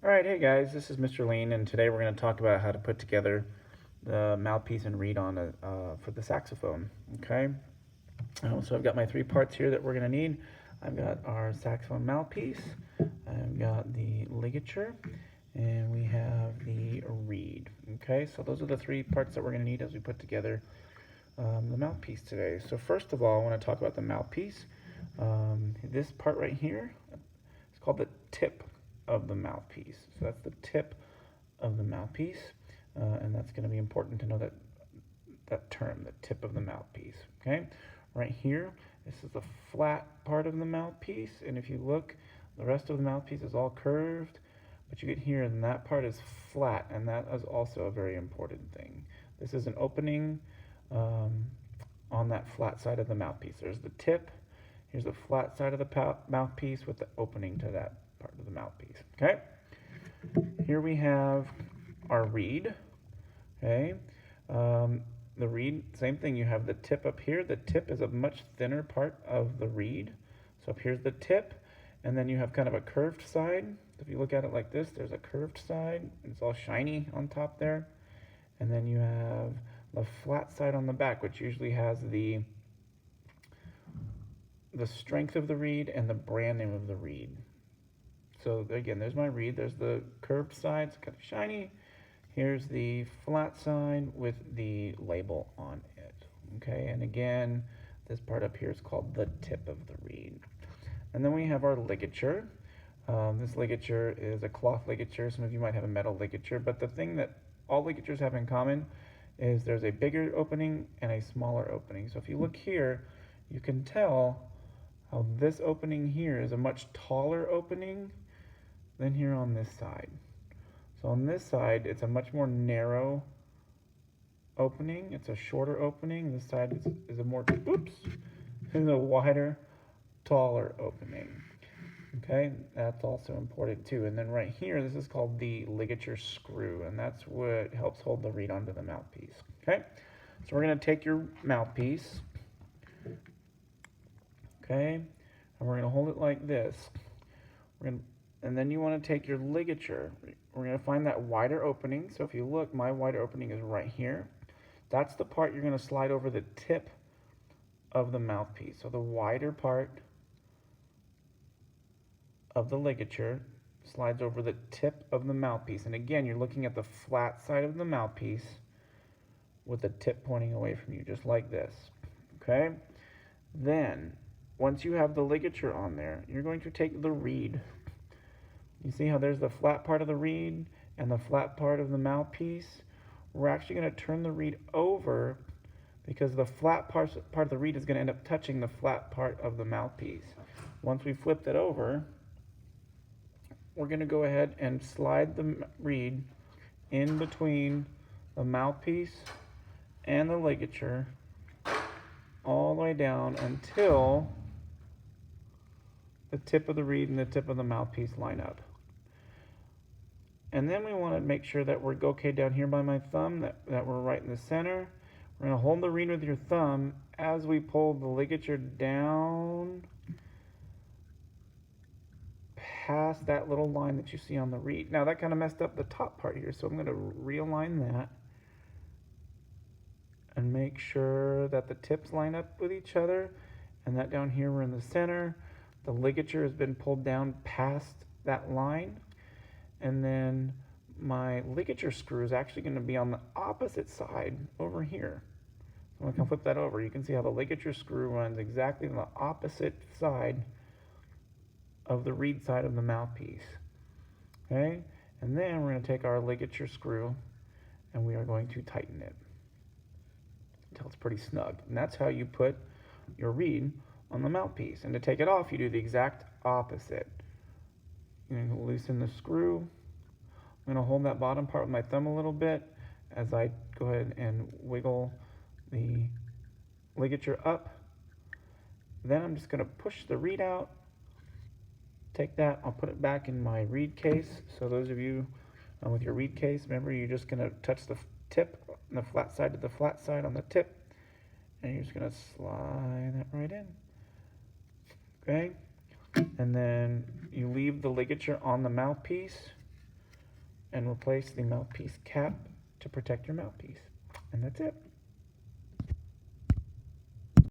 All right, hey guys, this is Mr. Lean, and today we're going to talk about how to put together the mouthpiece and reed on for the saxophone. Okay, so I've got my three parts here that we're going to need. I've got our saxophone mouthpiece, I've got the ligature, and we have the reed. Okay, so those are the three parts that we're going to need as we put together the mouthpiece today. So first of all, I want to talk about the mouthpiece. This part right here is called the tip of the mouthpiece. So that's the tip of the mouthpiece, and that's going to be important to know that term, the tip of the mouthpiece. Okay, right here, this is the flat part of the mouthpiece, and if you look, the rest of the mouthpiece is all curved, but you get here, and that part is flat, and that is also a very important thing. This is an opening on that flat side of the mouthpiece. There's the tip. Here's the flat side of the mouthpiece with the opening to that part of the mouthpiece. Okay, here we have our reed. Okay, the reed, same thing. You have the tip up here. The tip is a much thinner part of the reed. So up here's the tip, and then you have kind of a curved side. If you look at it like this, there's a curved side. It's all shiny on top there, and then you have the flat side on the back, which usually has the strength of the reed and the brand name of the reed. So again, there's my reed. There's the curved side, it's kind of shiny. Here's the flat side with the label on it. Okay, and again, this part up here is called the tip of the reed. And then we have our ligature. This ligature is a cloth ligature. Some of you might have a metal ligature, but the thing that all ligatures have in common is there's a bigger opening and a smaller opening. So if you look here, you can tell how this opening here is a much taller opening than here on this side. So on this side, it's a much more narrow opening. It's a shorter opening. This side is a more, is a wider, taller opening. Okay, that's also important too. And then right here, this is called the ligature screw, and that's what helps hold the reed onto the mouthpiece. Okay, so we're going to take your mouthpiece, okay, and we're going to hold it like this. And then you want to take your ligature. We're going to find that wider opening. So if you look, my wider opening is right here. That's the part you're going to slide over the tip of the mouthpiece. So the wider part of the ligature slides over the tip of the mouthpiece. And again, you're looking at the flat side of the mouthpiece with the tip pointing away from you, just like this. Okay? Then, once you have the ligature on there, you're going to take the reed. You see how there's the flat part of the reed and the flat part of the mouthpiece? We're actually going to turn the reed over because the flat part of the reed is going to end up touching the flat part of the mouthpiece. Once we flip that over, we're going to go ahead and slide the reed in between the mouthpiece and the ligature all the way down until the tip of the reed and the tip of the mouthpiece line up. And then we want to make sure that we're okay down here by my thumb, that we're right in the center. We're going to hold the reed with your thumb as we pull the ligature down past that little line that you see on the reed. Now that kind of messed up the top part here, so I'm going to realign that and make sure that the tips line up with each other, and that down here we're in the center. The ligature has been pulled down past that line, and then my ligature screw is actually going to be on the opposite side over here. So I'm going to flip that over. You can see how the ligature screw runs exactly on the opposite side of the reed side of the mouthpiece. Okay, and then we're going to take our ligature screw and we are going to tighten it until it's pretty snug. And that's how you put your reed on the mouthpiece. And to take it off, you do the exact opposite. You're going to loosen the screw. I'm going to hold that bottom part with my thumb a little bit as I go ahead and wiggle the ligature up. Then I'm just going to push the reed out. Take that, I'll put it back in my reed case. So those of you with your reed case, remember you're just going to touch the tip, the flat side to the flat side on the tip, and you're just going to slide that right in. Okay, and then you leave the ligature on the mouthpiece, and replace the mouthpiece cap to protect your mouthpiece. And that's it.